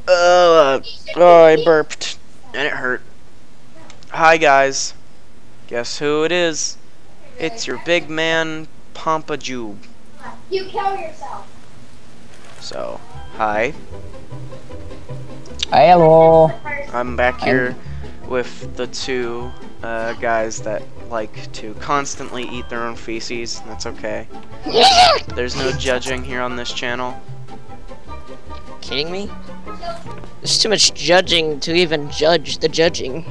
Oh, I burped. And it hurt. Hi, guys. Guess who it is? It's your big man, Pampa Jube. You kill yourself. So, hi. Hello. I'm back here with the two guys that like to constantly eat their own feces. That's okay. There's no judging here on this channel. Kidding me? There's too much judging to even judge the judging.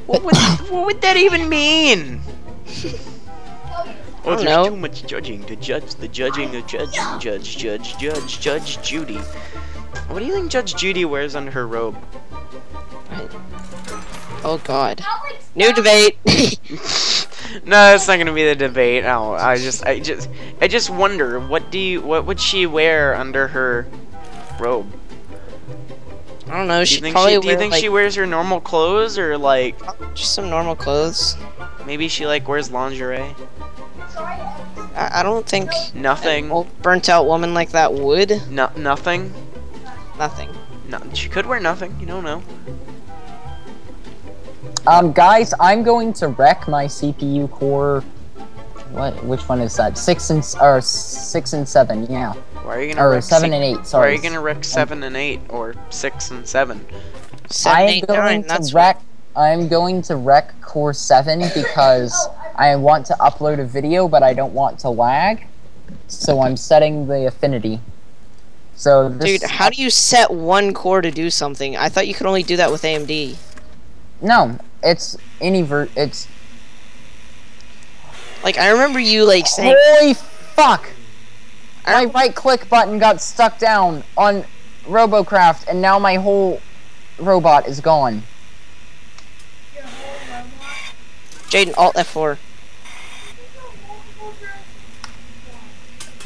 What would that even mean? Oh, I don't there's know. too much judging to judge the judging of Judge Judy. What do you think Judge Judy wears under her robe? Oh god. New debate. No, it's not gonna be the debate. No, I just wonder what would she wear under her robe? I don't know. Do She you think probably do you think like, she wears her normal clothes, or like just some normal clothes? maybe she like wears lingerie? I don't think Nothing. an old burnt out woman like that would. No, nothing. Nothing. No, she could wear nothing. You don't know. Guys, I'm going to wreck my CPU core. Which one is that? 6 and 7. Yeah. Why are you gonna Or wreck 7 and 8. Why Sorry. are you gonna wreck 7 and 8 or 6 and 7? 7, I'm 8, going 9. to That's wreck. I'm going to wreck core 7 because I want to upload a video, but I don't want to lag. So I'm setting the affinity. So this, dude. How do you set one core to do something? I thought you could only do that with AMD. No, it's it's. Like I remember you like saying. Holy fuck! My right click button got stuck down on RoboCraft, and now my whole robot is gone. Jaden, Alt F4.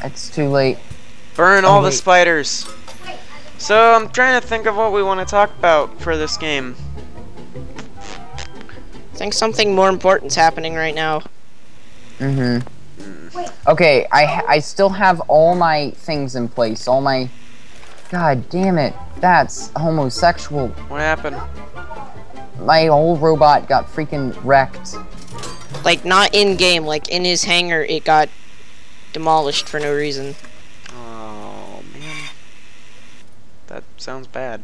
It's too late. Burn Oh, all the wait. spiders. So I'm trying to think of what we want to talk about for this game. I think something more important's happening right now. Mm-hmm. Okay, I still have all my things in place. All my... God damn it. That's homosexual. What happened? My whole robot got freaking wrecked. Like not in game, like in his hangar, it got demolished for no reason. Oh man, that sounds bad.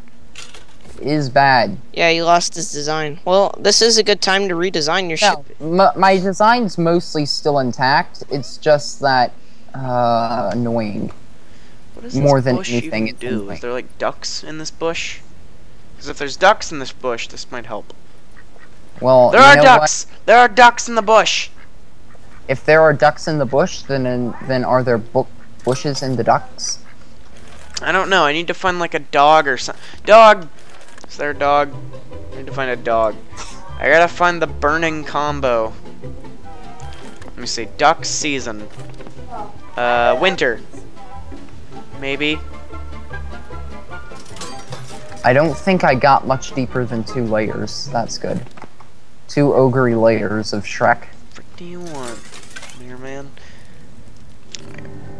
It is bad. Yeah, he lost his design. Well, this is a good time to redesign your ship. My design's mostly still intact. It's just that annoying. What does More this than bush anything, even it's do? annoying. Is there like ducks in this bush? Because if there's ducks in this bush, this might help. Well, There you are know ducks. There are ducks in the bush. What? If there are ducks in the bush, then are there bushes in the ducks? I don't know. I need to find like a dog or something. Dog. Is there a dog? I need to find a dog. I gotta find the burning combo. Let me see. Duck season. Winter. Maybe. I don't think I got much deeper than 2 layers. That's good. 2 ogre layers of Shrek. What do you want, here, man?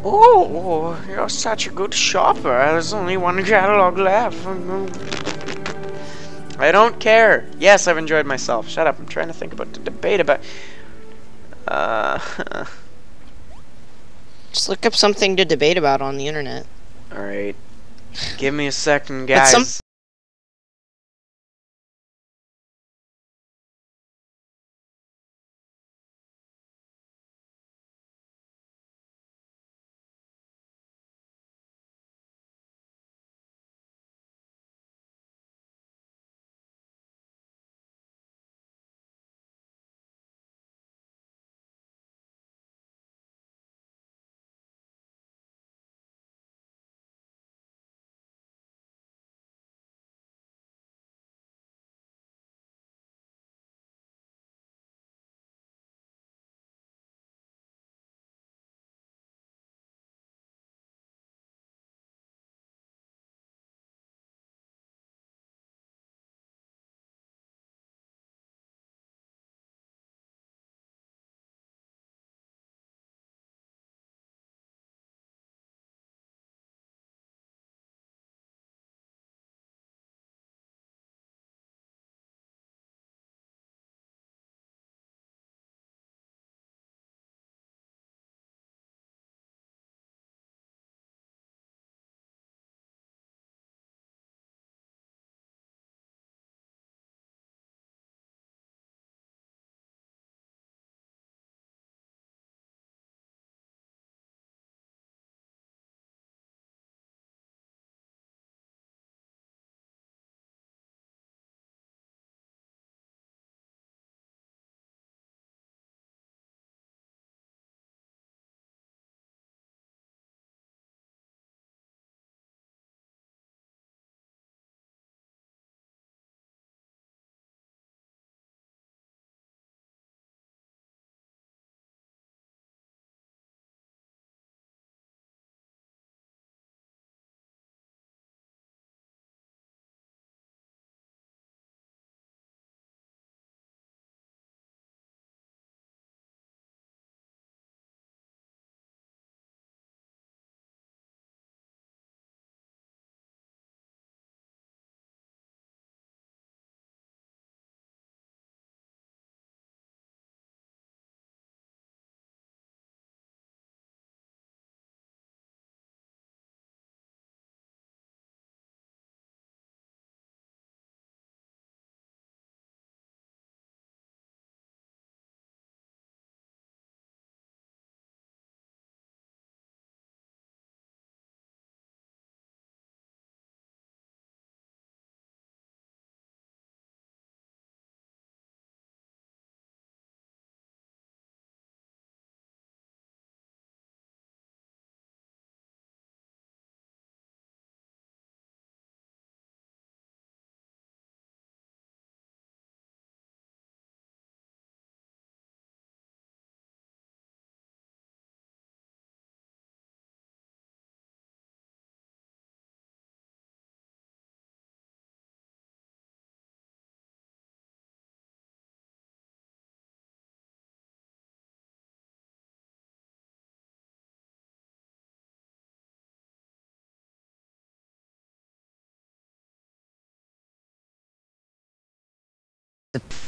Oh, you're such a good shopper. There's only one catalog left. I don't care. Yes, I've enjoyed myself. Shut up. I'm trying to think about the debate about. Just look up something to debate about on the internet. All right. Give me a second, But some- guys.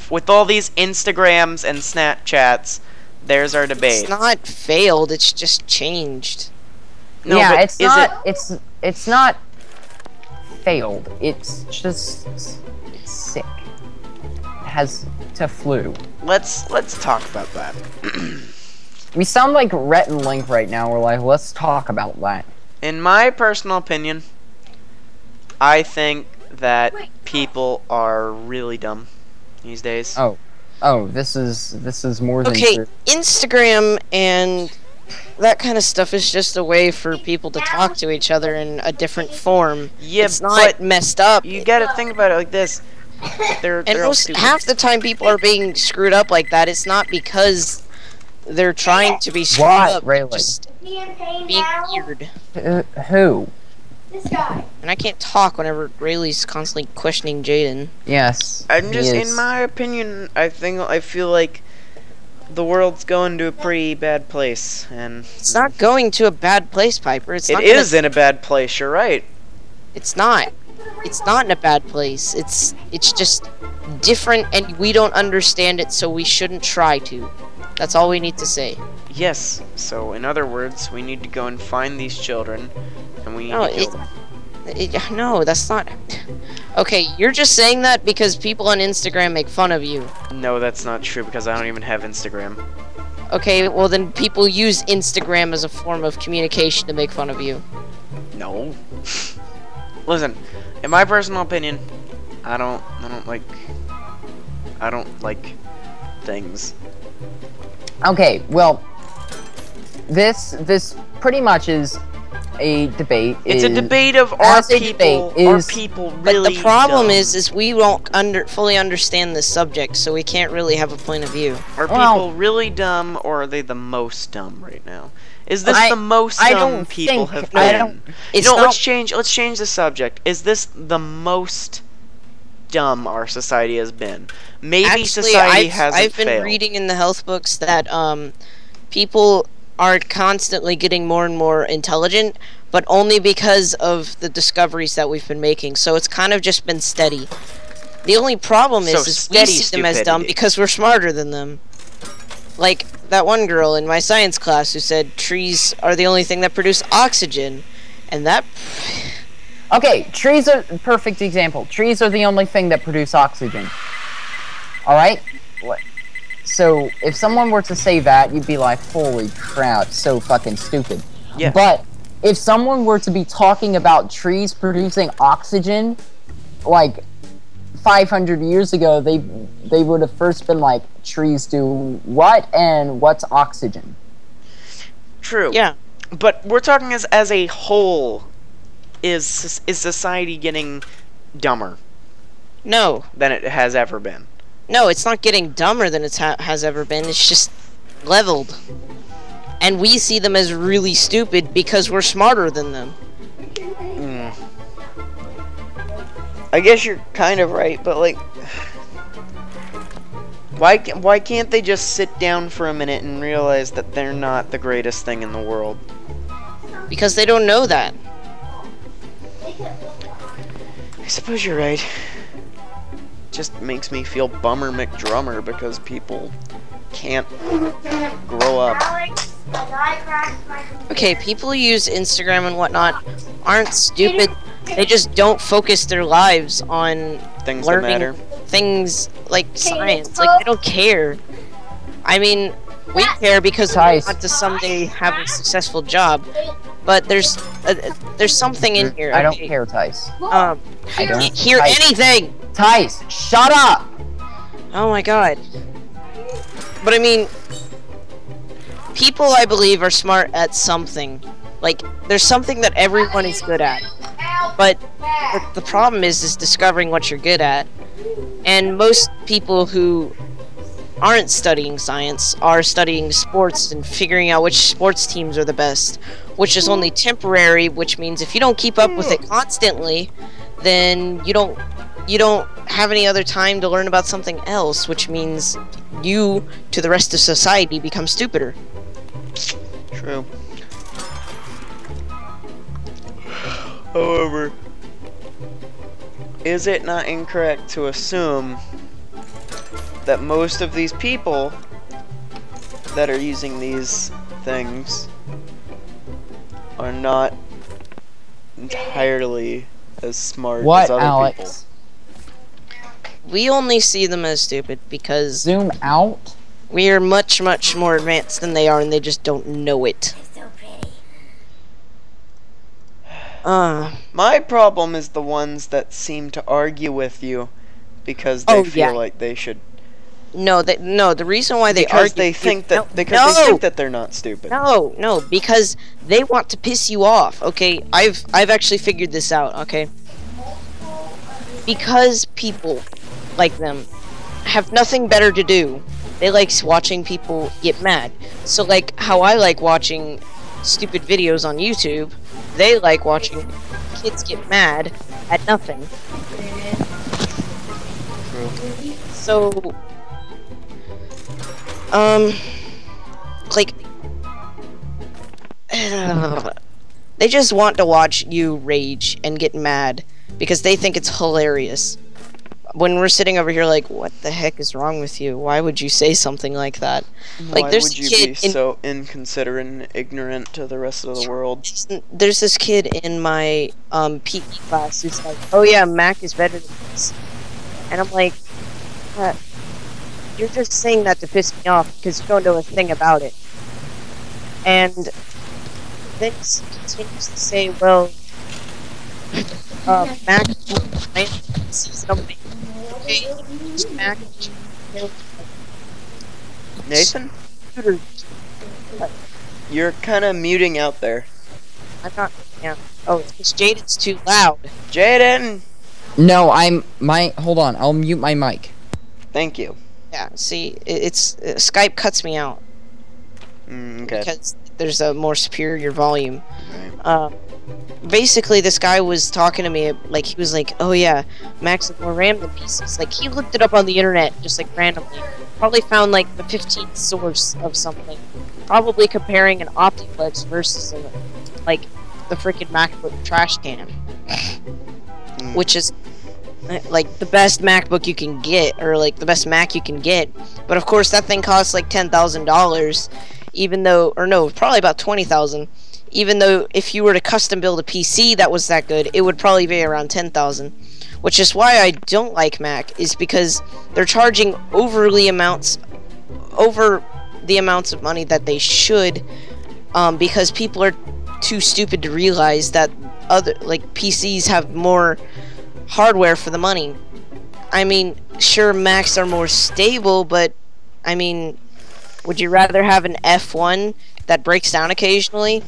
with all these Instagrams and Snapchats, there's our debate. It's not failed. It's just changed. No, yeah, but it's is not. It's not failed. It's just sick. It has to flu. Let's talk about that. We sound like Rhett and Link right now. We're like, let's talk about that. In my personal opinion, I think that people are really dumb these days. Oh, this is more than Okay, true. Instagram and that kind of stuff is just a way for people to talk to each other in a different form. Yeah, it's not messed up. You gotta think about it like this. They're all And stupid. half the time people are being screwed up like that, it's not because they're trying to be screwed What, up. Rayleigh? Just Me in pain being now? weird. Who? This guy. And I can't talk whenever Rayleigh's constantly questioning Jaden. Yes. I'm just, he in is. my opinion, I feel like the world's going to a pretty bad place, and It's not going to a bad place, Piper. It's it not is gonna- in a bad place. You're right. It's not. It's not in a bad place. It's just different, and we don't understand it, so we shouldn't try to. That's all we need to say. Yes. So, in other words, we need to go and find these children, and we need No, to kill them. No, that's not. Okay, you're just saying that because people on Instagram make fun of you. No, that's not true because I don't even have Instagram. Okay, well then people use Instagram as a form of communication to make fun of you. No. Listen, in my personal opinion, I don't like things. Okay, well, this pretty much is a debate. It's a debate of as a debate are is- people But really the problem dumb? is we don't fully understand this subject, so we can't really have a point of view. Are Well- people really dumb, or are they the most dumb right now? Is this I- the most I dumb don't people think- have I been? don't- It's You know, not- let's change the subject. Is this the most dumb our society has been? Maybe Actually, society hasn't I've been failed. reading in the health books that people are constantly getting more and more intelligent, but only because of the discoveries that we've been making. So it's kind of just been steady. The only problem So is we steady see them as dumb stupidity. because we're smarter than them. Like that one girl in my science class who said trees are the only thing that produce oxygen, and that Okay, trees are a perfect example. Trees are the only thing that produce oxygen. Alright? So, if someone were to say that, you'd be like, holy crap, so fucking stupid. Yeah. But, if someone were to be talking about trees producing oxygen, like, 500 years ago, they would have first been like, trees do what, and what's oxygen? True. yeah. But we're talking as a whole. Is society getting dumber No, than it has ever been? no, it's not getting dumber than it has ever been. It's just leveled, and we see them as really stupid because we're smarter than them. I guess you're kind of right, but like, why can't they just sit down for a minute and realize that they're not the greatest thing in the world? Because they don't know that. I suppose you're right. Just makes me feel bummer McDrummer because people can't grow up. Alex, and I crashed my computer. Okay, people who use Instagram and whatnot aren't stupid. They just don't focus their lives on Things that learning matter. things like science. Like, they don't care. I mean, we care because we Guys. want to someday have a successful job. But there's something in here. I don't okay? care, Tice. I I don't can't hear Tice. anything. Tice, shut up! Oh my god. But I mean, people I believe are smart at something. Like, there's something that everyone is good at. But the problem is discovering what you're good at. And most people who aren't studying science are studying sports and figuring out which sports teams are the best, which is only temporary, which means if you don't keep up with it constantly, then you don't have any other time to learn about something else, which means you, to the rest of society, become stupider. True. However, is it not incorrect to assume that most of these people that are using these things are not entirely as smart What, as other Alex? We only see them as stupid because Zoom out? we are much, much more advanced than they are, and they just don't know it. My problem is the ones that seem to argue with you because they Oh, feel yeah. like they should. No, the reason why they Because argue they think that no, because they think that they're not stupid. no, because they want to piss you off. Okay, I've actually figured this out. Okay, because people like them have nothing better to do. They like watching people get mad. So like how I like watching stupid videos on YouTube, they like watching kids get mad at nothing. True. So, like, they just want to watch you rage and get mad because they think it's hilarious. When we're sitting over here like, what the heck is wrong with you? Why would you say something like that? Like, Why there's would a you kid be so inconsiderate and ignorant to the rest of the world? There's this kid in my PE class who's like, oh yeah, Mac is better than this. And I'm like, you're just saying that to piss me off because you don't know a thing about it. And then he continues to say, well, Mac sees something. Okay, Mac Nathan, computer. you're kind of muting out there. I'm not. Yeah. Oh, it's because Jaden's too loud. Jaden, No, hold on, I'll mute my mic. thank you. Yeah. See, it's Skype cuts me out Okay. because there's a more superior volume. Right. Basically, this guy was talking to me, like, he was like, oh yeah, Max has more RAM than PCs. Like, he looked it up on the internet, just like randomly. Probably found like the 15th source of something. Probably comparing an Optiplex versus like the freaking MacBook trash can. Which is like the best MacBook you can get, or like the best Mac you can get. But of course, that thing costs like $10,000, even though, or no, probably about $20,000. Even though if you were to custom build a PC that was that good, it would probably be around $10,000. Which is why I don't like Mac, is because they're charging over the amounts of money that they should, because people are too stupid to realize that other PCs have more hardware for the money. I mean, sure, Macs are more stable, but I mean, would you rather have an F1 that breaks down occasionally?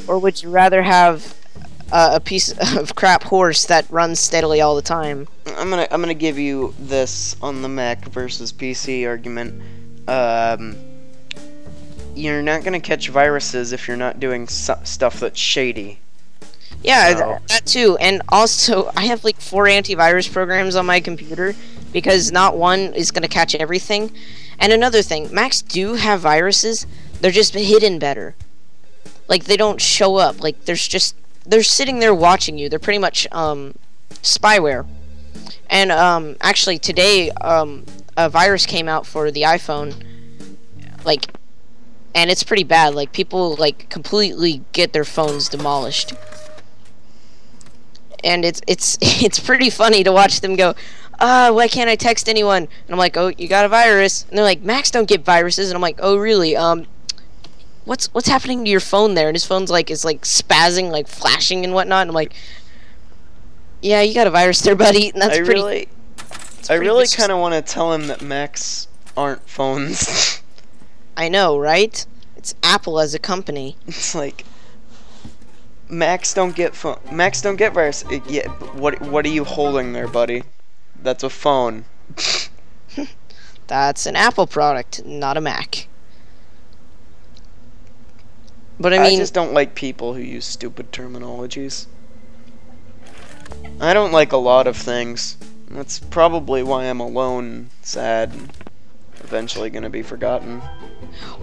Or would you rather have a piece of crap horse that runs steadily all the time? I'm gonna give you this on the Mac versus PC argument. You're not gonna catch viruses if you're not doing stuff that's shady. Yeah, So- that too. And also, I have like 4 antivirus programs on my computer because not one is gonna catch everything. And another thing, Macs do have viruses. They're just hidden better. Like, they don't show up. Like, they're sitting there watching you. They're pretty much spyware. And actually today a virus came out for the iPhone, like, and it's pretty bad. Like, people like completely get their phones demolished. And it's pretty funny to watch them go, why can't I text anyone? And I'm like, oh, you got a virus. And they're like, Macs don't get viruses. And I'm like, oh, really? What's happening to your phone there? And his phone's like, is like spazzing, like flashing and whatnot. And I'm like, yeah, you got a virus there, buddy. And that's I pretty really vicious. kind of want to tell him that Macs aren't phones. I know, right? It's Apple as a company. It's like Macs don't get virus. Yeah, what are you holding there, buddy? That's a phone. That's an Apple product, not a Mac. But I mean, just don't like people who use stupid terminologies. I don't like a lot of things. That's probably why I'm alone and sad and eventually gonna be forgotten.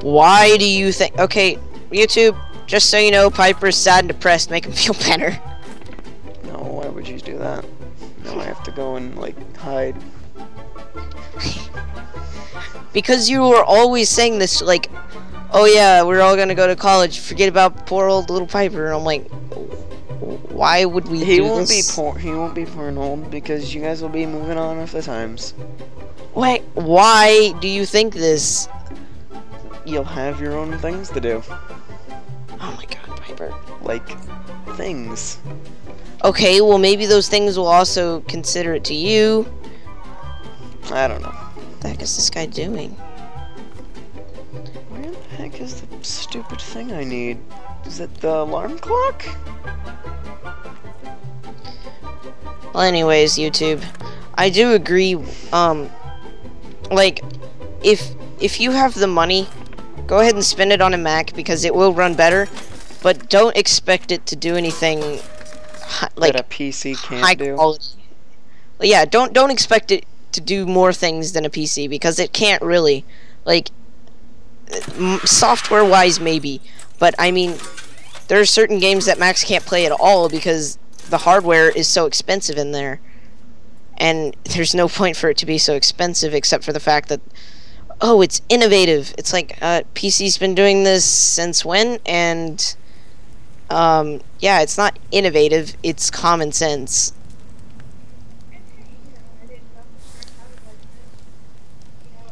why do you think... Okay, YouTube, just so you know, Piper's sad and depressed. Make him feel better. No, why would you do that? Now I have to go and, like, hide. because you were always saying this, like, oh yeah, we're all gonna go to college, forget about poor old little Piper. And I'm like, why would we He do won't this? be poor. He won't be poor and old because you guys will be moving on with the times. Wait, why do you think this? You'll have your own things to do, Oh my god, Piper. like things. Okay, well maybe those things will also consider it to you. I don't know. What the heck is this guy doing? Where the heck is the stupid thing I need? Is it the alarm clock? Well, anyways, YouTube, I do agree. Like, if you have the money, go ahead and spend it on a Mac because it will run better. But don't expect it to do anything like that a PC high can't do. quality. Yeah, don't expect it to do more things than a PC because it can't really. Like, software-wise, maybe, but I mean, there are certain games that Macs can't play at all because the hardware is so expensive in there, and there's no point for it to be so expensive except for the fact that, oh, it's innovative. It's like PC's been doing this since when, and yeah, it's not innovative. It's common sense.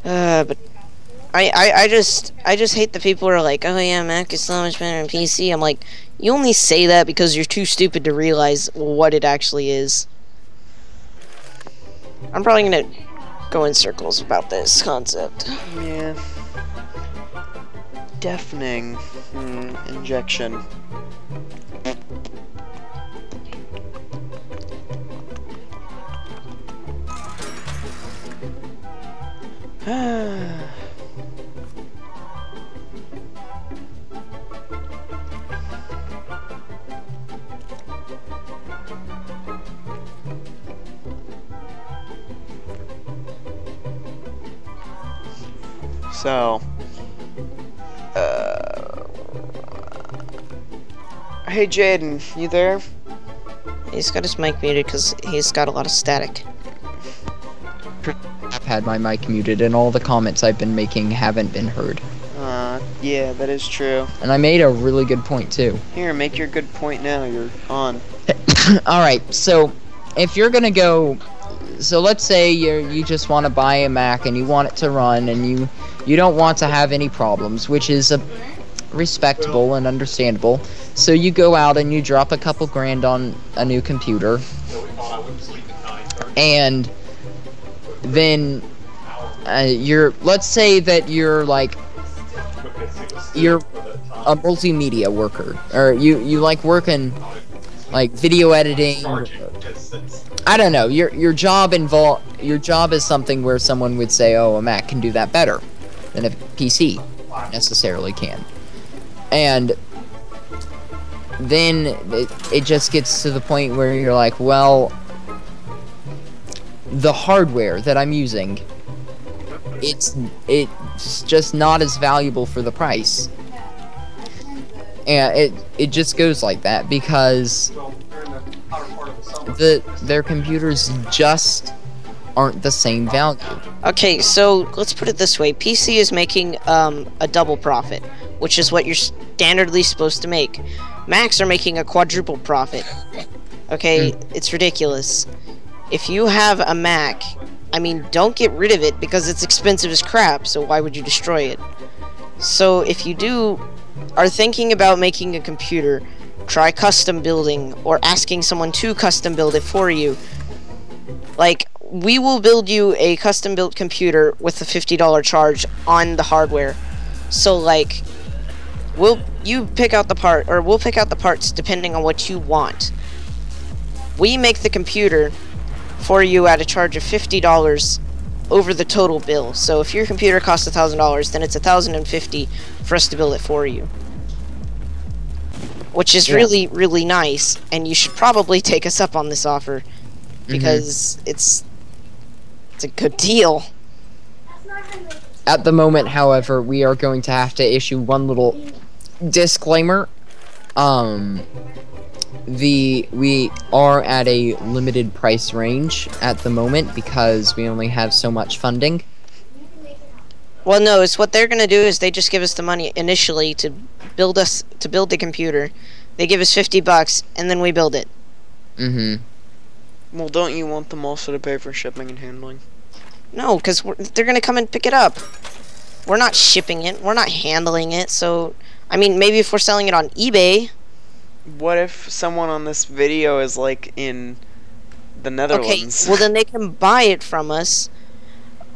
But I just hate the people who are like, oh yeah, Mac is so much better than PC. I'm like, you only say that because you're too stupid to realize what it actually is. I'm probably gonna go in circles about this concept. Yeah. Deafening injection. So, hey Jaden, you there? He's got his mic muted because he's got a lot of static. I've had my mic muted and all the comments I've been making haven't been heard. Yeah, that is true. And I made a really good point too. Here, make your good point now, you're on. Alright, so if you're gonna go, so let's say you just want to buy a Mac and you want it to run and you don't want to have any problems, which is respectable and understandable. So you go out and you drop a couple grand on a new computer, and then let's say that you're a multimedia worker, or you like working like video editing. I don't know. Your job is something where someone would say, "Oh, a Mac can do that better than a PC necessarily can," and then it just gets to the point where you're like, well, the hardware that I'm using, it's just not as valuable for the price. And it just goes like that because their computers just aren't the same value. Okay, so let's put it this way. PC is making a double profit, which is what you're standardly supposed to make. Macs are making a quadruple profit. Okay, it's ridiculous. If you have a Mac, I mean, don't get rid of it because it's expensive as crap, so why would you destroy it? So if you are thinking about making a computer, try custom building or asking someone to custom build it for you. Like, we will build you a custom built computer with a $50 charge on the hardware. So like, we'll pick out the parts depending on what you want. We make the computer for you at a charge of $50 over the total bill. So if your computer costs $1,000, then it's $1,050 for us to build it for you. Which is really, really nice, and you should probably take us up on this offer because it's a good deal. At the moment, however, we are going to have to issue one little disclaimer. We are at a limited price range at the moment because we only have so much funding. Well, no, it's what they're gonna do is they just give us the money initially to build the computer. They give us $50, and then we build it. Mm-hmm. Well, don't you want them also to pay for shipping and handling? No, because they're gonna come and pick it up. We're not shipping it. We're not handling it. So, I mean, maybe if we're selling it on eBay. What if someone on this video is like in the Netherlands? Okay, well then they can buy it from us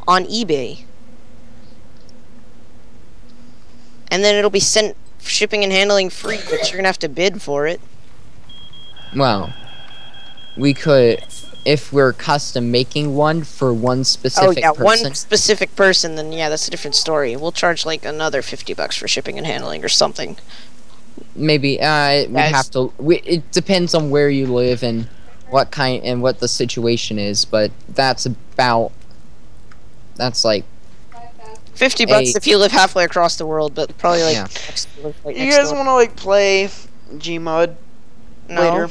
on eBay. And then it'll be sent shipping and handling free, but you're gonna have to bid for it. Well, we could, if we're custom making one for one specific person. One specific person, then yeah, that's a different story. We'll charge like another $50 for shipping and handling or something. Maybe we'd have to. It depends on where you live and what kind and what the situation is, but that's like $50 if you live halfway across the world, but probably like. Yeah. You guys want to like play Gmod later?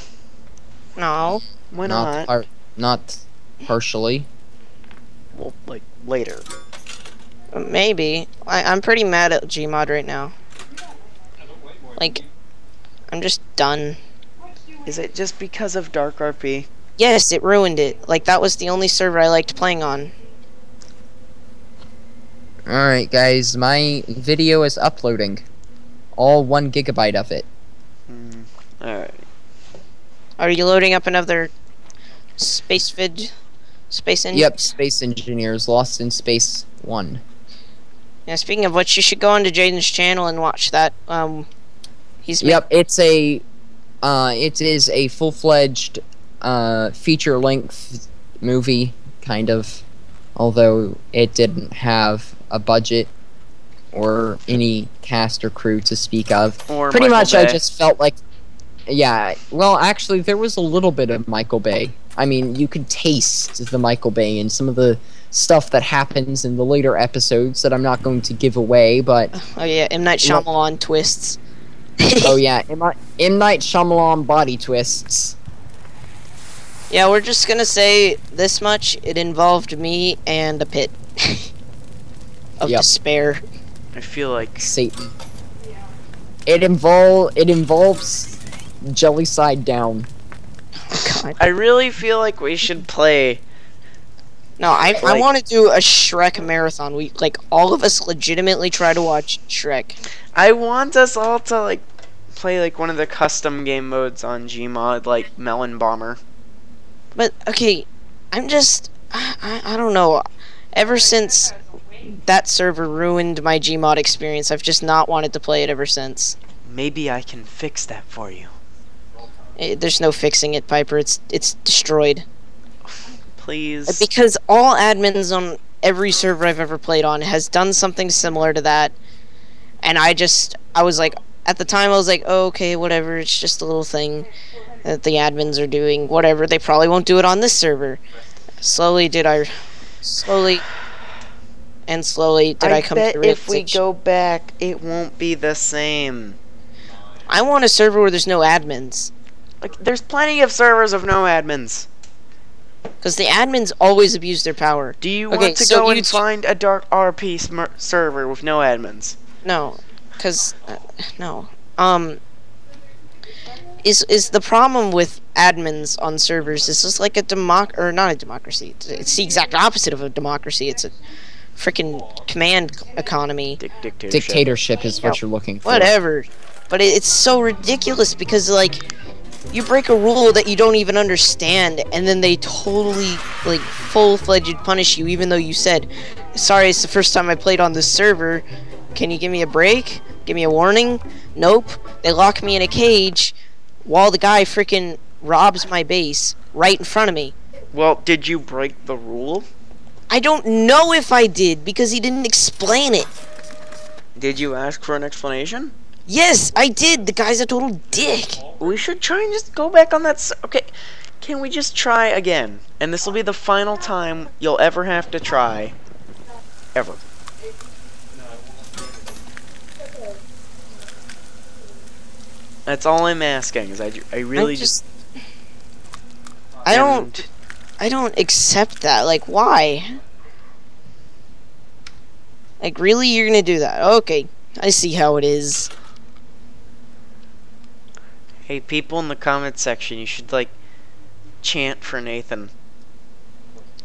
No. Why not? Not partially. Well, like later. Maybe. I'm pretty mad at Gmod right now. Like, I'm just done. Is it just because of Dark RP? Yes, it ruined it. Like, that was the only server I liked playing on. Alright, guys, my video is uploading. All 1 gigabyte of it. Alright. Are you loading up another space engine? Yep, Space Engineers, Lost in Space 1. Yeah, speaking of which, you should go onto Jaden's channel and watch that. Yep, it is a full-fledged feature-length movie, kind of, although it didn't have a budget or any cast or crew to speak of. Or pretty Michael much Bay. I just felt like, yeah, well, actually, there was a little bit of Michael Bay. I mean, you could taste the Michael Bay in some of the stuff that happens in the later episodes that I'm not going to give away, but... Oh yeah, M. Night Shyamalan twists. Oh yeah, M. Night Shyamalan body twists. Yeah, we're just gonna say this much. It involved me and a pit of despair. I feel like Satan. It involves jelly side down. Oh, God. I really feel like we should play. No, I want to do a Shrek marathon. We like all of us legitimately try to watch Shrek. I want us all to like play like one of the custom game modes on Gmod, like Melon Bomber. But okay, I'm just I don't know. Ever since that server ruined my Gmod experience, I've just not wanted to play it ever since. Maybe I can fix that for you. There's no fixing it, Piper. It's destroyed. Please. Because all admins on every server I've ever played on has done something similar to that, and I was like, at the time I was like, oh, okay, whatever, it's just a little thing that the admins are doing, whatever, they probably won't do it on this server. Slowly did I come to the if we go back, it won't be the same. I want a server where there's no admins. Like, there's plenty of servers of no admins. Because the admins always abuse their power. Do you want to go and find a Dark RP server with no admins? No, because no. Is the problem with admins on servers? Is this like or not a democracy? It's the exact opposite of a democracy. It's a freaking command economy. Dictatorship is what you're looking for. Whatever, but it's so ridiculous because like. You break a rule that you don't even understand, and then they totally, like, full-fledged punish you, even though you said, sorry, it's the first time I played on this server. Can you give me a break? Give me a warning? Nope. They lock me in a cage while the guy freaking robs my base right in front of me. Well, did you break the rule? I don't know if I did, because he didn't explain it. Did you ask for an explanation? Yes, I did. The guy's a total dick. We should try and just go back on that. Okay, can we just try again? And this will be the final time you'll ever have to try. Ever. That's all I'm asking. Is I really just. I don't accept that. Like, why? Like, really? You're gonna do that? Okay. I see how it is. Hey, people in the comment section, you should, like, chant for Nathan.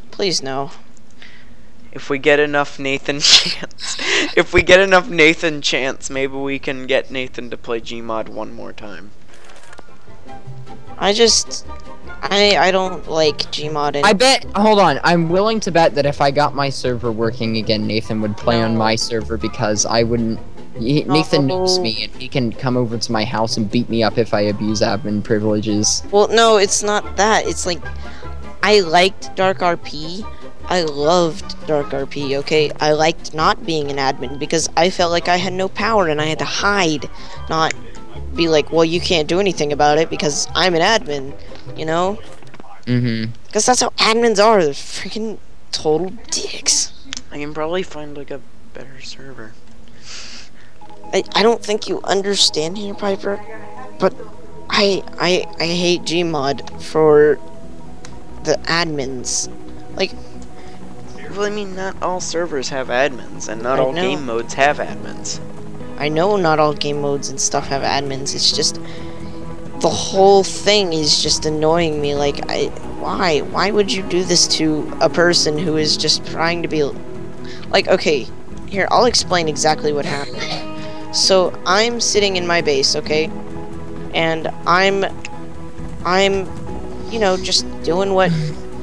Please, no. If we get enough Nathan chants, if we get enough Nathan chants, maybe we can get Nathan to play Gmod one more time. I don't like Gmod. I bet. Hold on. I'm willing to bet that if I got my server working again, Nathan would play on my server because I wouldn't. Nathan knows me, and he can come over to my house and beat me up if I abuse admin privileges. Well, no, it's not that. It's like, I liked Dark RP. I loved Dark RP, okay? I liked not being an admin because I felt like I had no power and I had to hide. Not be like, well, you can't do anything about it because I'm an admin, you know? Mm-hmm. Because that's how admins are. They're freaking total dicks. I can probably find, like, a better server. I don't think you understand here, Piper, but I hate Gmod for the admins. Like, well, I mean, not all servers have admins, and not all game modes have admins. I know not all game modes and stuff have admins. It's just the whole thing is just annoying me. Like, why would you do this to a person who is just trying to be like, okay, here, I'll explain exactly what happened. So I'm sitting in my base, okay, and I'm you know, just doing what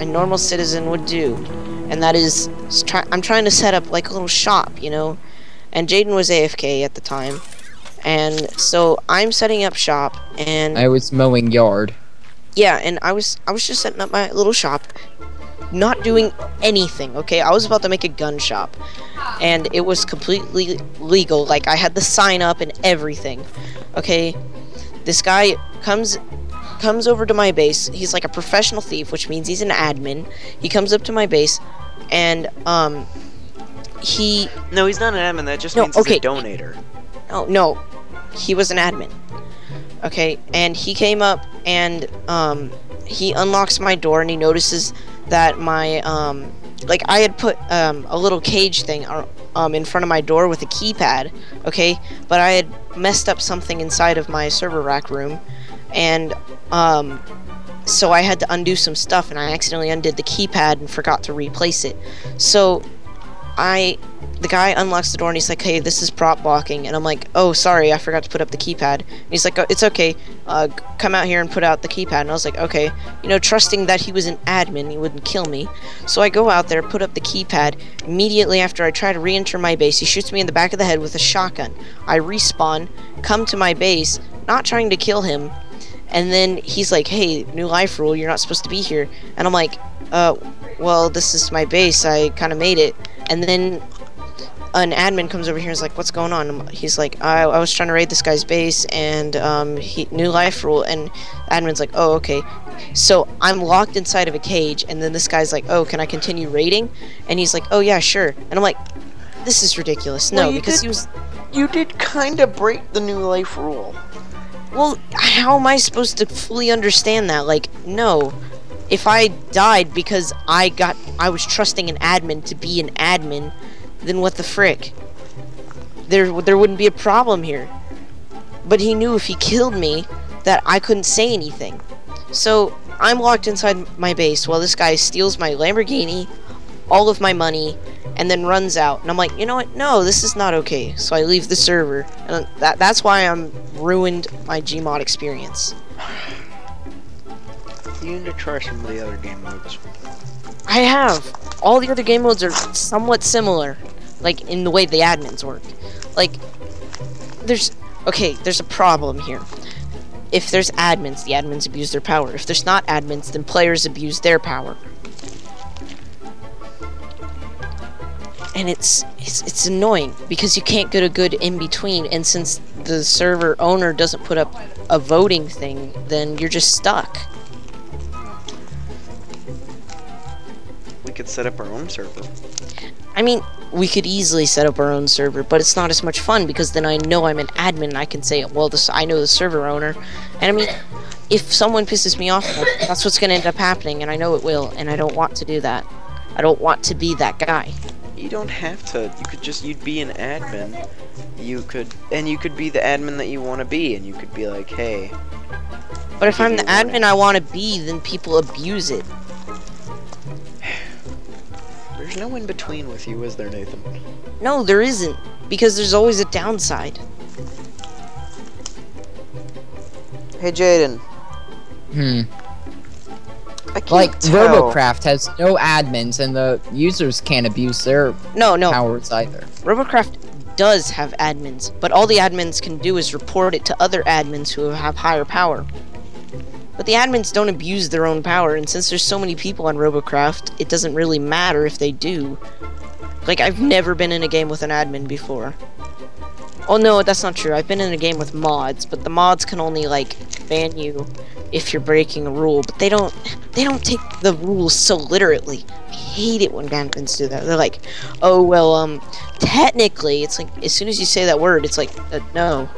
a normal citizen would do, and that is I'm trying to set up like a little shop, you know, and Jaden was AFK at the time, and so I'm setting up shop, and I was mowing yard. Yeah, and I was just setting up my little shop, not doing anything, okay? I was about to make a gun shop, and it was completely legal. Like, I had the sign up and everything, okay? This guy comes over to my base. He's like a professional thief, which means he's an admin. He comes up to my base, and No, he's not an admin. That just means he's a donator. No, he was an admin. Okay, and he came up, and he unlocks my door, and he notices that my like, I had put a little cage thing in front of my door with a keypad, okay, but I had messed up something inside of my server rack room, and so I had to undo some stuff, and I accidentally undid the keypad and forgot to replace it. So the guy unlocks the door and he's like, hey, this is prop blocking, and I'm like, oh, sorry, I forgot to put up the keypad. And he's like, oh, it's okay, come out here and put out the keypad. And I was like, okay, you know, trusting that he was an admin, he wouldn't kill me. So I go out there, put up the keypad. Immediately after I try to re-enter my base, he shoots me in the back of the head with a shotgun. I respawn, come to my base, not trying to kill him, and then he's like, hey, new life rule, you're not supposed to be here. And I'm like, well, this is my base, I kind of made it. And then an admin comes over here and is like, what's going on? He's like, I was trying to raid this guy's base, and new life rule. And admin's like, oh, okay. So I'm locked inside of a cage, and then this guy's like, oh, can I continue raiding? And he's like, oh, yeah, sure. And I'm like, this is ridiculous. No, because you did kind of break the new life rule. Well, how am I supposed to fully understand that? Like, no. If I died because I was trusting an admin to be an admin, then what the frick? There wouldn't be a problem here. But he knew if he killed me that I couldn't say anything. So I'm locked inside my base while this guy steals my Lamborghini, all of my money, and then runs out. And I'm like, you know what? No, this is not okay. So I leave the server. And that's why I'm ruined my Gmod experience. You need to try some of the other game modes. I have. All the other game modes are somewhat similar, like, in the way the admins work. Like, there's a problem here. If there's admins, the admins abuse their power. If there's not admins, then players abuse their power. And it's annoying, because you can't get a good in-between, and since the server owner doesn't put up a voting thing, then you're just stuck. We could set up our own server. I mean, we could easily set up our own server, but it's not as much fun, because then I know I'm an admin and I can say, well, I know the server owner. And I mean, if someone pisses me off, that's what's going to end up happening, and I know it will, and I don't want to do that. I don't want to be that guy. You don't have to. You could just, you'd be an admin. You could be the admin that you want to be, and you could be like, hey. But if I'm the admin I want to be, then people abuse it. There's no in between with you, is there, Nathan? No, there isn't. Because there's always a downside. Hey, Jaden. I can't Like, tell. Robocraft has no admins, and the users can't abuse their No. powers either. Robocraft does have admins, but all the admins can do is report it to other admins who have higher power. But the admins don't abuse their own power, and since there's so many people on Robocraft, it doesn't really matter if they do. Like, I've never been in a game with an admin before. Oh no, that's not true. I've been in a game with mods, but the mods can only, like, ban you if you're breaking a rule, but they don't take the rules so literally. I hate it when admins do that. They're like, oh, well, technically, it's like, as soon as you say that word, it's like, no.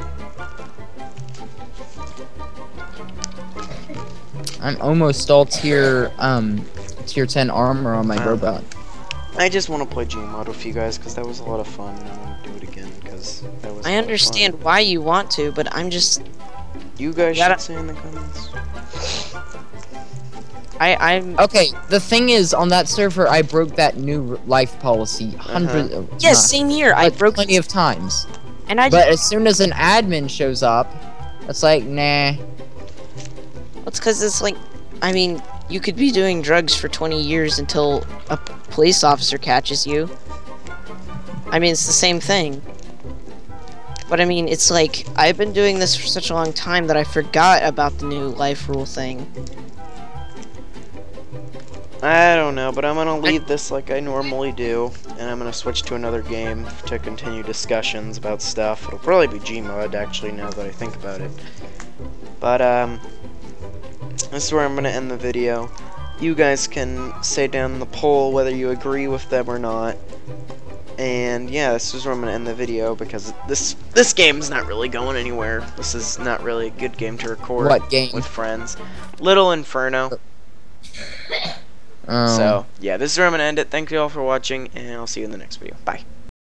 I'm almost all tier 10 armor on my robot. I just want to play Gmod with you guys because that was a lot of fun, and I want to do it again because that was. I understand why you want to, but I'm just. You guys should say in the comments. I'm. Okay, the thing is, on that server, I broke that new life policy Yes, same here. I broke plenty of times. And But as soon as an admin shows up, it's like, nah. It's because it's like, I mean, you could be doing drugs for 20 years until a police officer catches you. I mean, it's the same thing. But I mean, it's like, I've been doing this for such a long time that I forgot about the new life rule thing. I don't know, but I'm gonna leave this like I normally do, and I'm gonna switch to another game to continue discussions about stuff. It'll probably be Gmod, actually, now that I think about it. But, this is where I'm gonna end the video. You guys can say down in the poll whether you agree with them or not. And yeah, this is where I'm gonna end the video because this game's not really going anywhere. This is not really a good game to record with friends. Little Inferno. So yeah, this is where I'm gonna end it. Thank you all for watching, and I'll see you in the next video. Bye.